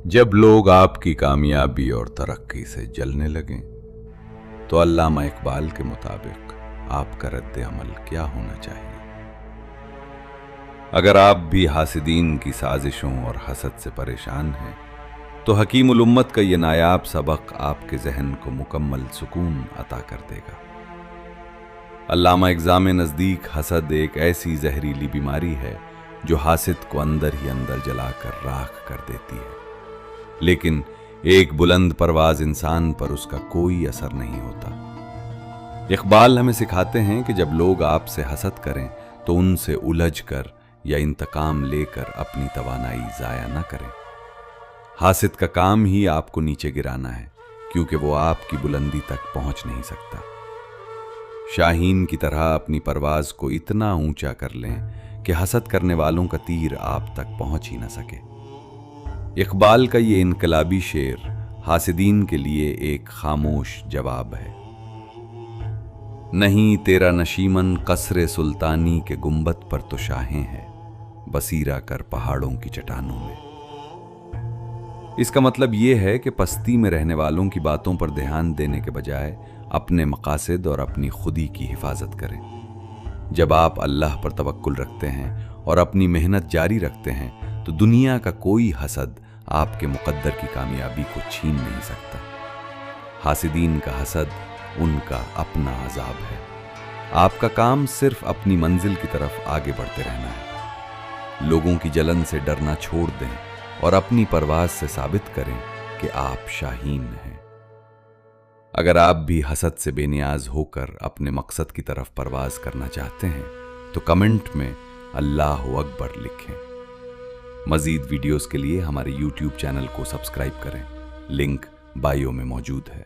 जब लोग आपकी कामयाबी और तरक्की से जलने लगें तो अल्लामा इकबाल के मुताबिक आपका रद्द अमल क्या होना चाहिए? अगर आप भी हासिदीन की साजिशों और हसद से परेशान हैं तो हकीमुल उम्मत का ये नायाब सबक आपके जहन को मुकम्मल सुकून अता कर देगा। अल्लामा इक़्ज़ाम नज़दीक हसद एक ऐसी जहरीली बीमारी है जो हासिद को अंदर ही अंदर जलाकर राख कर देती है, लेकिन एक बुलंद परवाज इंसान पर उसका कोई असर नहीं होता। इकबाल हमें सिखाते हैं कि जब लोग आपसे हसद करें तो उनसे उलझ कर या इंतकाम लेकर अपनी तवानाई ज़ाया न करें। हासिद का काम ही आपको नीचे गिराना है, क्योंकि वो आपकी बुलंदी तक पहुंच नहीं सकता। शाहीन की तरह अपनी परवाज को इतना ऊंचा कर लें कि हसद करने वालों का तीर आप तक पहुंच ही न सके। इकबाल का ये इनकलाबी शेर हासिदीन के लिए एक खामोश जवाब है। नहीं तेरा नशीमन कसरे सुल्तानी के गुंबद पर तो शाहें हैं, बसीरा कर पहाड़ों की चट्टानों में। इसका मतलब ये है कि पस्ती में रहने वालों की बातों पर ध्यान देने के बजाय अपने मकासद और अपनी खुदी की हिफाजत करें। जब आप अल्लाह पर तवक्कुल रखते हैं और अपनी मेहनत जारी रखते हैं तो दुनिया का कोई हसद आपके मुकद्दर की कामयाबी को छीन नहीं सकता। हासिदीन का हसद उनका अपना अजाब है। आपका काम सिर्फ अपनी मंजिल की तरफ आगे बढ़ते रहना है। लोगों की जलन से डरना छोड़ दें और अपनी परवाज से साबित करें कि आप शाहीन हैं। अगर आप भी हसद से बेनियाज होकर अपने मकसद की तरफ परवाज करना चाहते हैं तो कमेंट में अल्लाहु अकबर लिखें। मजीद वीडियोस के लिए हमारे YouTube चैनल को सब्सक्राइब करें। लिंक बायो में मौजूद है।